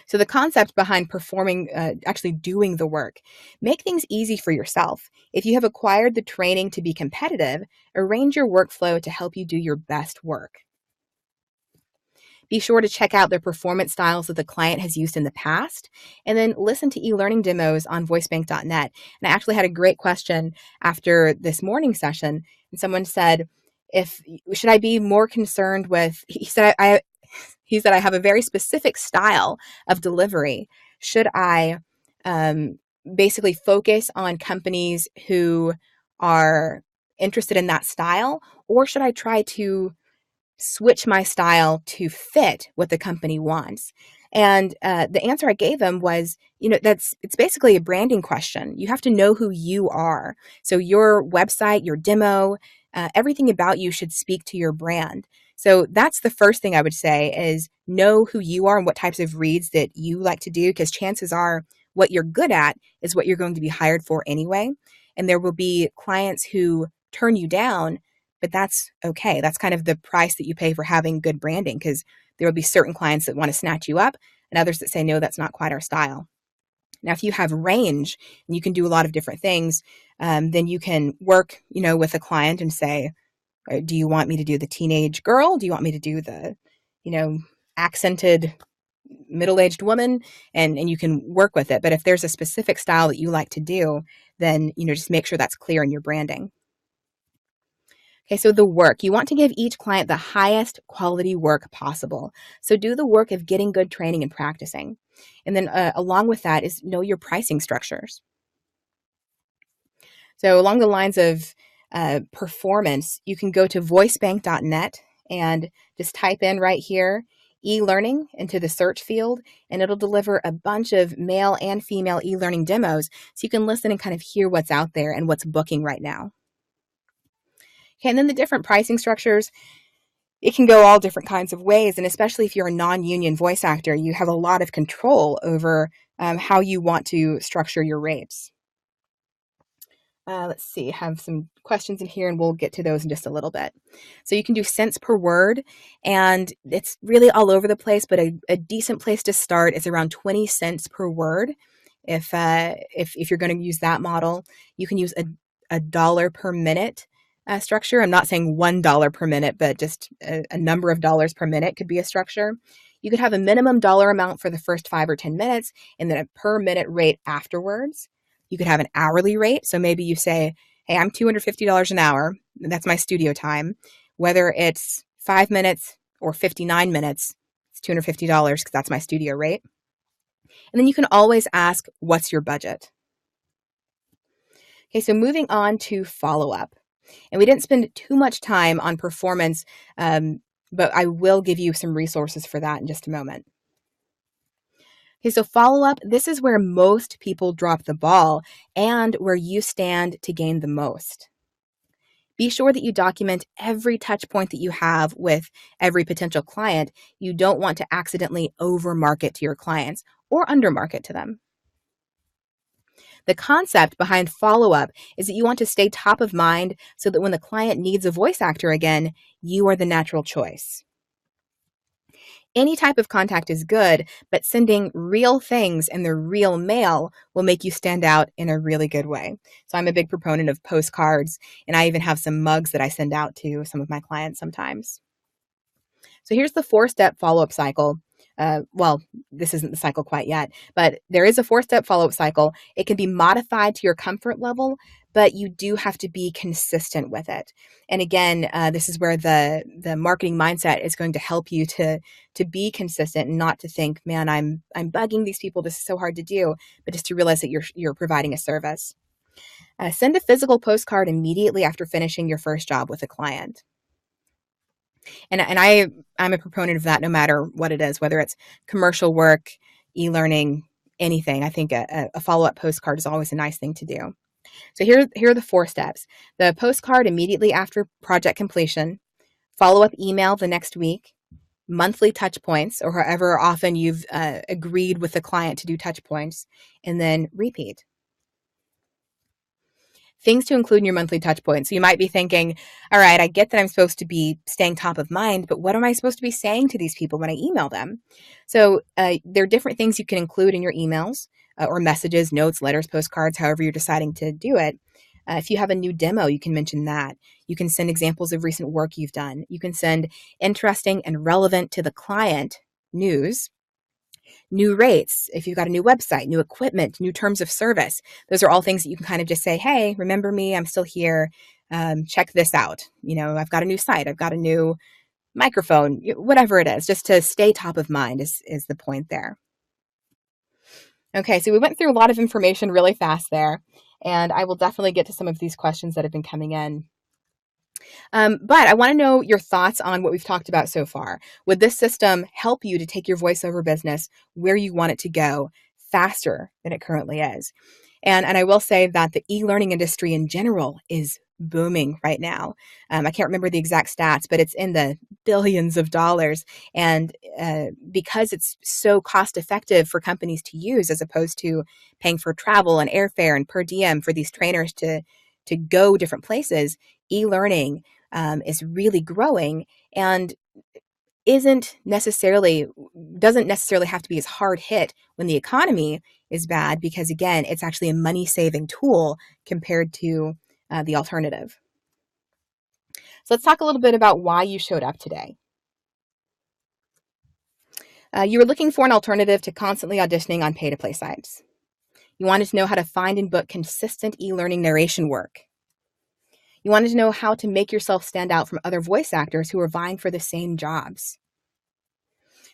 So the concept behind performing, actually doing the work, make things easy for yourself. If you have acquired the training to be competitive, arrange your workflow to help you do your best work. Be sure to check out the performance styles that the client has used in the past, and then listen to e-learning demos on voicebank.net. And I actually had a great question after this morning session, and someone said, should I be more concerned with, he said, I have a very specific style of delivery. Should I basically focus on companies who are interested in that style, or should I try to switch my style to fit what the company wants? And the answer I gave him was, it's basically a branding question. You have to know who you are. So your website, your demo, everything about you should speak to your brand. So that's the first thing I would say, is know who you are and what types of reads that you like to do, because chances are what you're good at is what you're going to be hired for anyway. And there will be clients who turn you down, but that's okay. That's kind of the price that you pay for having good branding, because there will be certain clients that want to snatch you up and others that say, no, that's not quite our style. Now, if you have range and you can do a lot of different things, then you can work, with a client and say, do you want me to do the teenage girl? Do you want me to do the, accented middle-aged woman? And you can work with it. But if there's a specific style that you like to do, then, just make sure that's clear in your branding. Okay, so the work. You want to give each client the highest quality work possible. So do the work of getting good training and practicing. And then along with that is know your pricing structures. So along the lines of performance, you can go to voicebank.net and just type in right here e-learning into the search field, and it'll deliver a bunch of male and female e-learning demos so you can listen and kind of hear what's out there and what's booking right now. Okay, and then the different pricing structures, it can go all different kinds of ways, and especially if you're a non-union voice actor, you have a lot of control over how you want to structure your rates. Let's see, have some questions in here and we'll get to those in just a little bit. So you can do cents per word, and it's really all over the place, but a decent place to start is around 20 cents per word. If you're going to use that model, you can use a dollar per minute structure. I'm not saying $1 per minute, but just a number of dollars per minute could be a structure. You could have a minimum dollar amount for the first 5 or 10 minutes and then a per minute rate afterwards. You could have an hourly rate. So maybe you say, hey, I'm $250 an hour. That's my studio time. Whether it's 5 minutes or 59 minutes, it's $250 because that's my studio rate. And then you can always ask, what's your budget? Okay, so moving on to follow-up. And we didn't spend too much time on performance, but I will give you some resources for that in just a moment. Okay, so follow-up, this is where most people drop the ball and where you stand to gain the most. Be sure that you document every touch point that you have with every potential client. You don't want to accidentally over-market to your clients or under-market to them. The concept behind follow-up is that you want to stay top of mind so that when the client needs a voice actor again, you are the natural choice. Any type of contact is good, but sending real things in the real mail will make you stand out in a really good way. So I'm a big proponent of postcards, and I even have some mugs that I send out to some of my clients sometimes. So here's the 4-step follow-up cycle. Well, this isn't the cycle quite yet, but there is a 4-step follow-up cycle. It can be modified to your comfort level, but you do have to be consistent with it. And again, this is where the marketing mindset is going to help you to be consistent and not to think, man, I'm bugging these people. This is so hard to do, but just to realize that you're providing a service. Send a physical postcard immediately after finishing your first job with a client. And I'm a proponent of that no matter what it is, whether it's commercial work, e-learning, anything. I think a follow-up postcard is always a nice thing to do. So here are the 4 steps. The postcard immediately after project completion, follow-up email the next week, monthly touch points, or however often you've agreed with the client to do touch points, and then repeat. Things to include in your monthly touch points. So you might be thinking, all right, I get that I'm supposed to be staying top of mind, but what am I supposed to be saying to these people when I email them? So there are different things you can include in your emails or messages, notes, letters, postcards, however you're deciding to do it. If you have a new demo, you can mention that. You can send examples of recent work you've done. You can send interesting and relevant to the client news. New rates, if you've got a new website, new equipment, new terms of service. Those are all things that you can kind of just say, hey, remember me, I'm still here. Check this out. I've got a new site, I've got a new microphone, whatever it is, just to stay top of mind is the point there. Okay, so we went through a lot of information really fast there, and I will definitely get to some of these questions that have been coming in. But I want to know your thoughts on what we've talked about so far. Would this system help you to take your voiceover business where you want it to go faster than it currently is? And I will say that the e-learning industry in general is booming right now. I can't remember the exact stats, but it's in the billions of dollars. And because it's so cost effective for companies to use as opposed to paying for travel and airfare and per diem for these trainers to go different places, e-learning is really growing and doesn't necessarily have to be as hard hit when the economy is bad, because again, it's actually a money-saving tool compared to the alternative. So let's talk a little bit about why you showed up today. You were looking for an alternative to constantly auditioning on pay-to-play sites. You wanted to know how to find and book consistent e-learning narration work. You wanted to know how to make yourself stand out from other voice actors who are vying for the same jobs.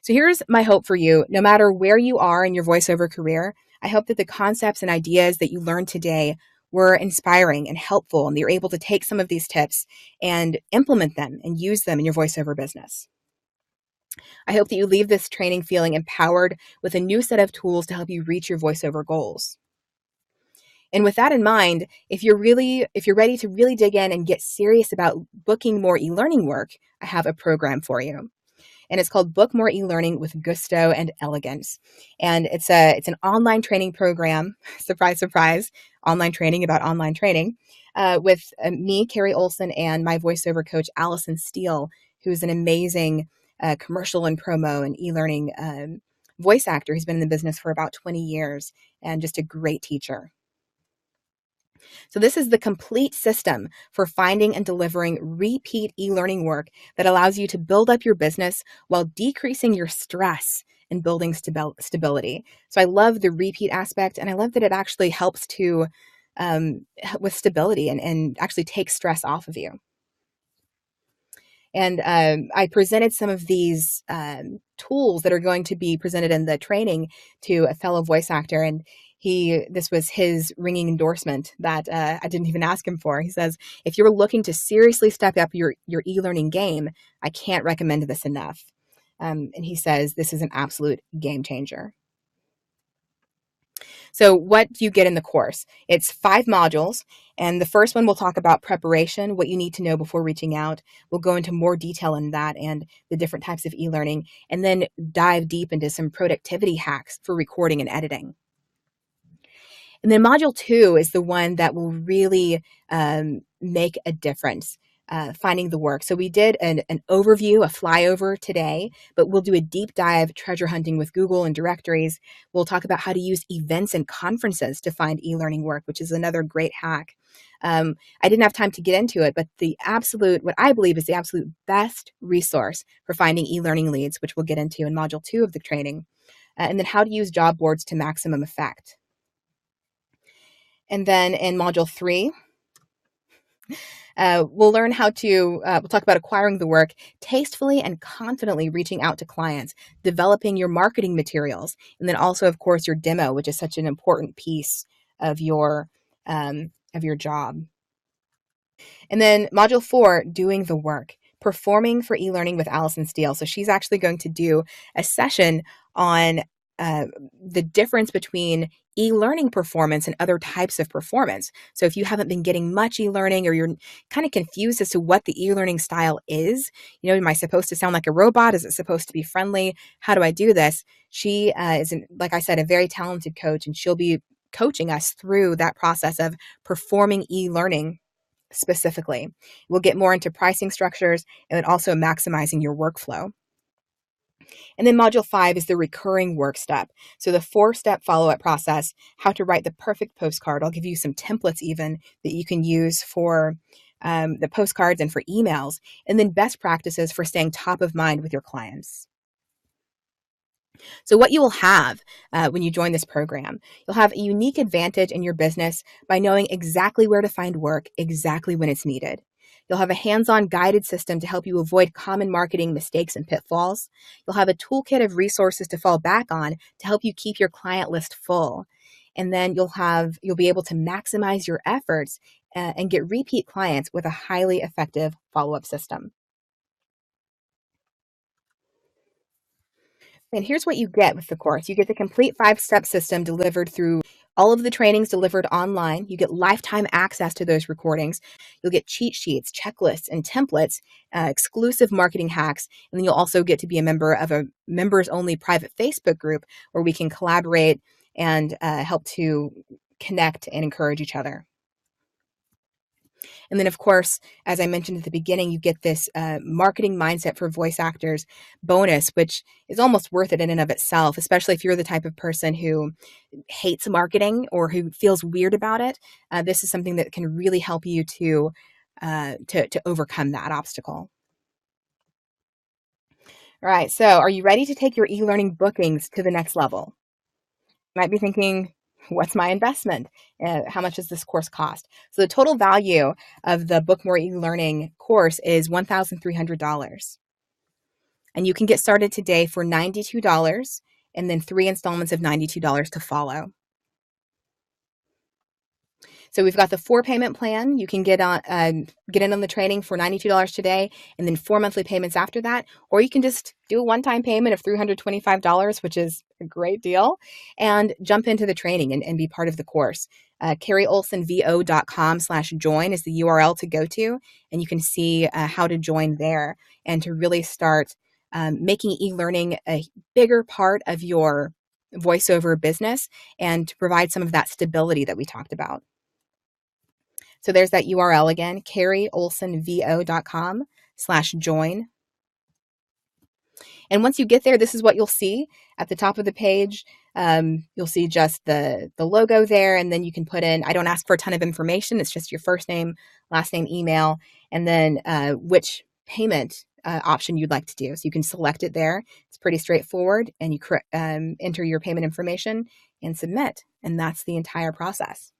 So here's my hope for you. No matter where you are in your voiceover career, I hope that the concepts and ideas that you learned today were inspiring and helpful, and that you're able to take some of these tips and implement them and use them in your voiceover business. I hope that you leave this training feeling empowered with a new set of tools to help you reach your voiceover goals. And with that in mind, if you're ready to really dig in and get serious about booking more e-learning work, I have a program for you. And it's called Book More E-Learning with Gusto and Elegance. And it's an online training program, surprise, surprise, online training about online training, with me, Carrie Olson, and my voiceover coach, Allison Steele, who's an amazing commercial and promo and e-learning voice actor. He's been in the business for about 20 years and just a great teacher. So this is the complete system for finding and delivering repeat e-learning work that allows you to build up your business while decreasing your stress and building stability. So I love the repeat aspect, and I love that it actually helps to with stability and actually take stress off of you. And I presented some of these tools that are going to be presented in the training to a fellow voice actor. And this was his ringing endorsement that I didn't even ask him for. He says, if you're looking to seriously step up your e-learning game, I can't recommend this enough. And he says, this is an absolute game changer. So what do you get in the course? It's 5 modules, and the first one will talk about preparation, what you need to know before reaching out. We'll go into more detail in that and the different types of e-learning, and then dive deep into some productivity hacks for recording and editing. And then module 2 is the one that will really make a difference. Finding the work. So we did an overview, a flyover today, but we'll do a deep dive treasure hunting with Google and directories. We'll talk about how to use events and conferences to find e-learning work, which is another great hack. I didn't have time to get into it, but what I believe is the absolute best resource for finding e-learning leads, which we'll get into in module 2 of the training, and then how to use job boards to maximum effect. And then in module 3, we'll learn we'll talk about acquiring the work tastefully and confidently, reaching out to clients, developing your marketing materials, and then also, of course, your demo, which is such an important piece of your job. And then module 4, doing the work, performing for e-learning with Allison Steele. So she's actually going to do a session on the difference between e-learning performance and other types of performance. So if you haven't been getting much e-learning, or you're kind of confused as to what the e-learning style is, am I supposed to sound like a robot? Is it supposed to be friendly? How do I do this? She is, like I said, a very talented coach, and she'll be coaching us through that process of performing e-learning specifically. We'll get more into pricing structures and then also maximizing your workflow. And then module 5 is the recurring work step. So the 4-step follow-up process, how to write the perfect postcard. I'll give you some templates even that you can use for the postcards and for emails, and then best practices for staying top of mind with your clients. So what you will have when you join this program, you'll have a unique advantage in your business by knowing exactly where to find work, exactly when it's needed. You'll have a hands-on guided system to help you avoid common marketing mistakes and pitfalls. You'll have a toolkit of resources to fall back on to help you keep your client list full. And then you'll be able to maximize your efforts and get repeat clients with a highly effective follow-up system. And here's what you get with the course. You get the complete 5-step system delivered through all of the trainings delivered online. You get lifetime access to those recordings. You'll get cheat sheets, checklists, and templates, exclusive marketing hacks. And then you'll also get to be a member of a members-only private Facebook group where we can collaborate and help to connect and encourage each other. And then, of course, as I mentioned at the beginning, you get this marketing mindset for voice actors bonus, which is almost worth it in and of itself, especially if you're the type of person who hates marketing or who feels weird about it. This is something that can really help you to overcome that obstacle. All right, so are you ready to take your e-learning bookings to the next level? You might be thinking, What's my investment? How much does this course cost? So the total value of the Book More eLearning course is $1,300. And you can get started today for $92 and then 3 installments of $92 to follow. So we've got the 4-payment plan. You can get in on the training for $92 today and then 4 monthly payments after that. Or you can just do a one-time payment of $325, which is a great deal, and jump into the training and be part of the course. CarrieOlsonVO.com/join is the URL to go to, and you can see how to join there and to really start making e-learning a bigger part of your voiceover business and to provide some of that stability that we talked about. So there's that URL again, CarrieOlsonVO.com/join. And once you get there, this is what you'll see at the top of the page. You'll see just the logo there, and then you can put in, I don't ask for a ton of information. It's just your first name, last name, email, and then which payment option you'd like to do. So you can select it there. It's pretty straightforward, and you enter your payment information and submit. And that's the entire process.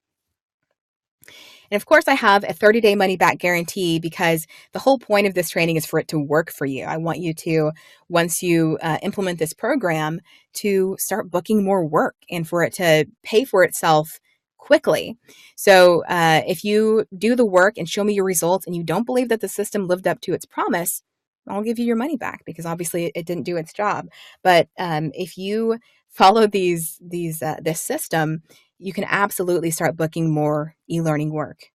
And of course, I have a 30-day money-back guarantee because the whole point of this training is for it to work for you. I want you to, once you implement this program, to start booking more work and for it to pay for itself quickly. So if you do the work and show me your results and you don't believe that the system lived up to its promise, I'll give you your money back because obviously it didn't do its job. But if you follow this system, you can absolutely start booking more e-learning work.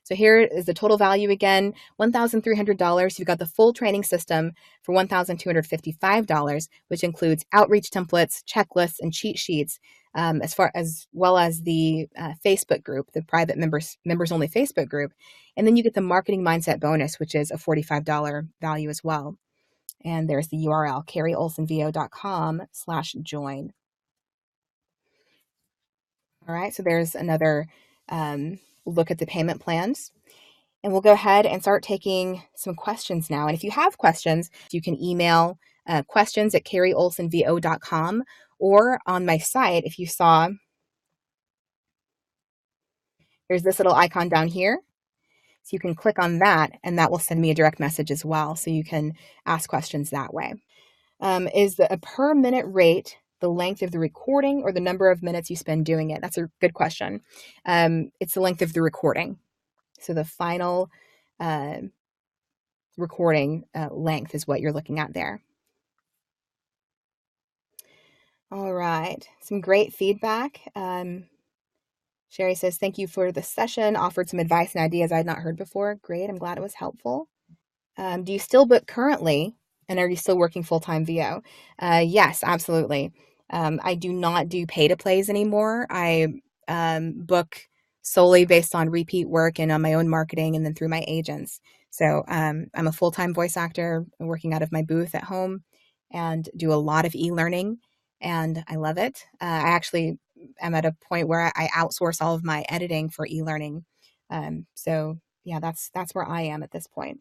So here is the total value again, $1,300. You've got the full training system for $1,255, which includes outreach templates, checklists, and cheat sheets, as well as the Facebook group, the private members only Facebook group. And then you get the marketing mindset bonus, which is a $45 value as well. And there's the URL, CarrieOlsonVO.com/join. All right, so there's another look at the payment plans. And we'll go ahead and start taking some questions now. And if you have questions, you can email questions at CarrieOlsonVO.com, or on my site, if you saw, there's this little icon down here. So you can click on that, and that will send me a direct message as well. So you can ask questions that way. Is a per minute rate the length of the recording or the number of minutes you spend doing it? That's a good question. It's the length of the recording. So the final recording length is what you're looking at there. All right, some great feedback. Sherry says, thank you for the session, offered some advice and ideas I had not heard before. Great, I'm glad it was helpful. Do you still book currently, and are you still working full-time VO? Yes, absolutely. I do not do pay-to-plays anymore. I book solely based on repeat work and on my own marketing and then through my agents. So I'm a full-time voice actor working out of my booth at home and do a lot of e-learning, and I love it. I actually am at a point where I outsource all of my editing for e-learning. So yeah, that's where I am at this point.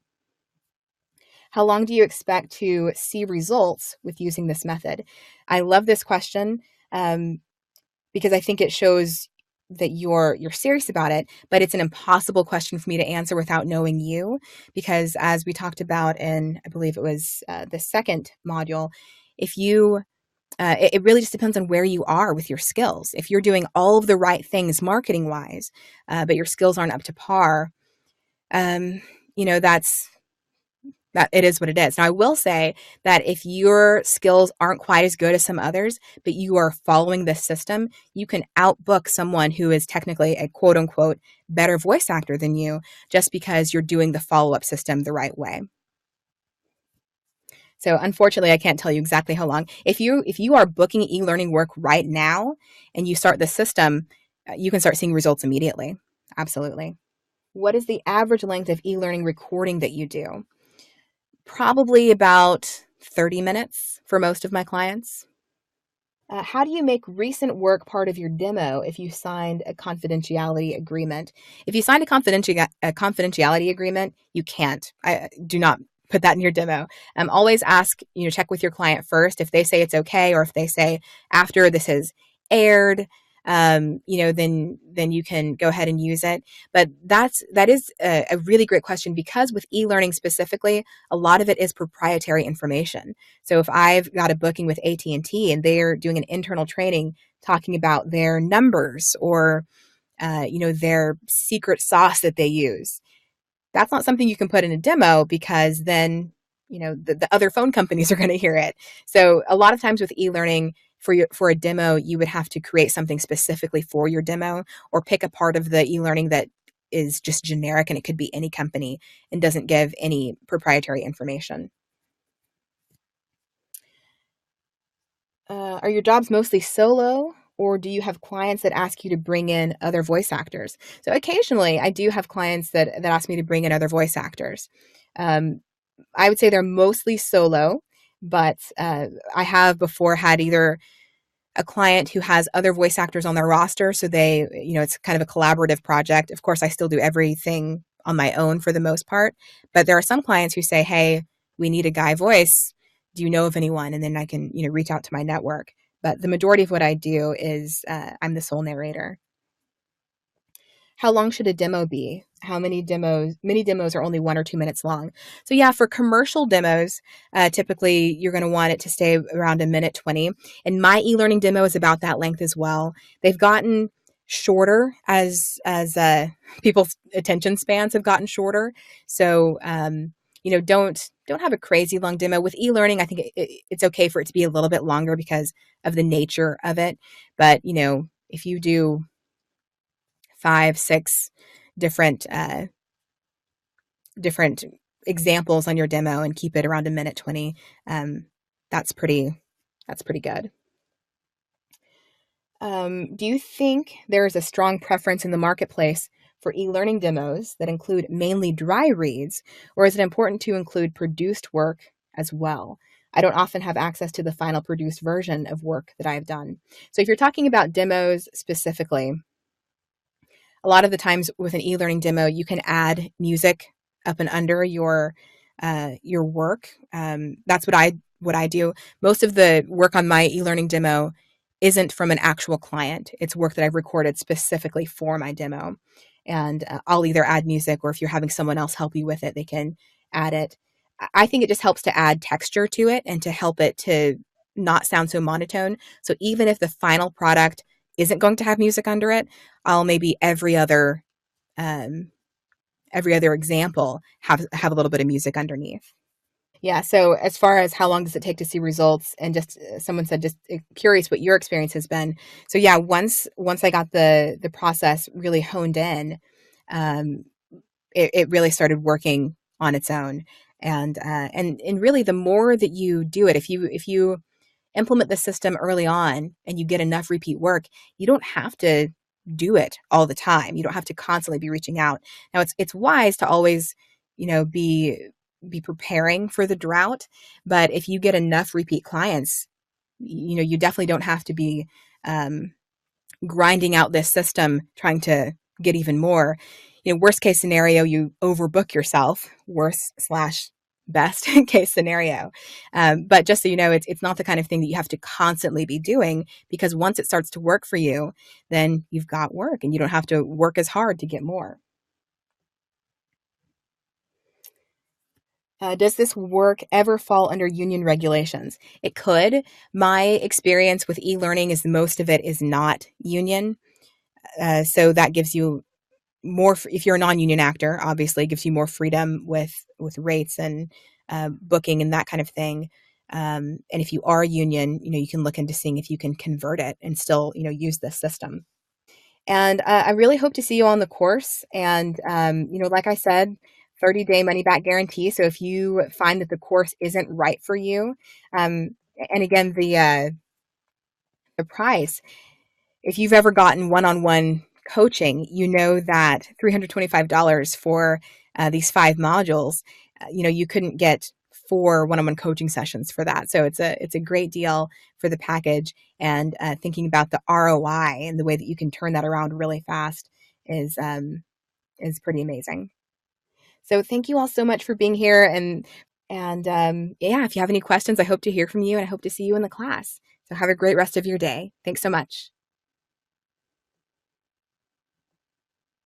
How long do you expect to see results with using this method? I love this question because I think it shows that you're serious about it, but it's an impossible question for me to answer without knowing you, because as we talked about in, I believe it was the second module, if you it really just depends on where you are with your skills. If you're doing all of the right things marketing wise, but your skills aren't up to par, that it is what it is. Now, I will say that if your skills aren't quite as good as some others, but you are following this system, you can outbook someone who is technically a quote unquote better voice actor than you just because you're doing the follow-up system the right way. So unfortunately, I can't tell you exactly how long. If you are booking e-learning work right now and you start the system, you can start seeing results immediately. Absolutely. What is the average length of e-learning recording that you do? Probably about 30 minutes for most of my clients. How do you make recent work part of your demo if you signed a confidentiality agreement? If you signed a confidentiality agreement, you can't. Do not put that in your demo. Always ask, check with your client first. If they say it's okay, or if they say after this has aired, then you can go ahead and use it. But that is a really great question, because with e-learning specifically, a lot of it is proprietary information. So if I've got a booking with AT&T and they're doing an internal training talking about their numbers, or their secret sauce that they use, that's not something you can put in a demo, because then the other phone companies are going to hear it. So a lot of times with e-learning, for a demo, you would have to create something specifically for your demo, or pick a part of the e-learning that is just generic, and it could be any company and doesn't give any proprietary information. Are your jobs mostly solo, or do you have clients that ask you to bring in other voice actors? So occasionally I do have clients that ask me to bring in other voice actors. Um, I would say they're mostly solo, but I have before had either a client who has other voice actors on their roster, so it's kind of a collaborative project. Of course, I still do everything on my own for the most part, but there are some clients who say, "Hey, we need a guy voice. Do you know of anyone?" And then I can, reach out to my network. But the majority of what I do is I'm the sole narrator. How long should a demo be? How many demos? Many demos are only 1 or 2 minutes long. So yeah, for commercial demos, typically you're going to want it to stay around 1 minute 20. And my e-learning demo is about that length as well. They've gotten shorter as people's attention spans have gotten shorter. So don't have a crazy long demo with e-learning. I think it's okay for it to be a little bit longer because of the nature of it. But if you do 5, 6 different different examples on your demo and keep it around 1 minute 20, um, that's pretty good. Do you think there is a strong preference in the marketplace for e-learning demos that include mainly dry reads, or is it important to include produced work as well? I don't often have access to the final produced version of work that I've done. So if you're talking about demos specifically, a lot of the times with an e-learning demo, you can add music up and under your work. That's what I do. Most of the work on my e-learning demo isn't from an actual client. It's work that I've recorded specifically for my demo, and I'll either add music, or if you're having someone else help you with it, they can add it. I think it just helps to add texture to it and to help it to not sound so monotone. So even if the final product isn't going to have music under it, I'll maybe um, every other example have a little bit of music underneath. Yeah. So as far as how long does it take to see results, and just someone said, just curious what your experience has been. So yeah, once I got the process really honed in, um, it really started working on its own. And really, the more that you do it, if you implement the system early on and you get enough repeat work, you don't have to do it all the time. You don't have to constantly be reaching out. Now it's wise to always, be preparing for the drought, but if you get enough repeat clients, you definitely don't have to be um, grinding out this system trying to get even more. Worst case scenario, you overbook yourself. Worst slash best case scenario. But just so you know, it's not the kind of thing that you have to constantly be doing, because once it starts to work for you, then you've got work and you don't have to work as hard to get more. Does this work ever fall under union regulations? It could. My experience with e-learning is most of it is not union. So that gives you more, if you're a non-union actor, obviously it gives you more freedom with rates and booking and that kind of thing. And if you are union, you can look into seeing if you can convert it and still, use this system. And I really hope to see you on the course. And like I said, 30-day money back guarantee. So if you find that the course isn't right for you, um, and again, the price, if you've ever gotten one-on-one coaching, you know that $325 for these 5 modules, you couldn't get 4 one-on-one coaching sessions for that. So it's a great deal for the package. And thinking about the ROI and the way that you can turn that around really fast is pretty amazing. So thank you all so much for being here. And yeah, if you have any questions, I hope to hear from you, and I hope to see you in the class. So have a great rest of your day. Thanks so much.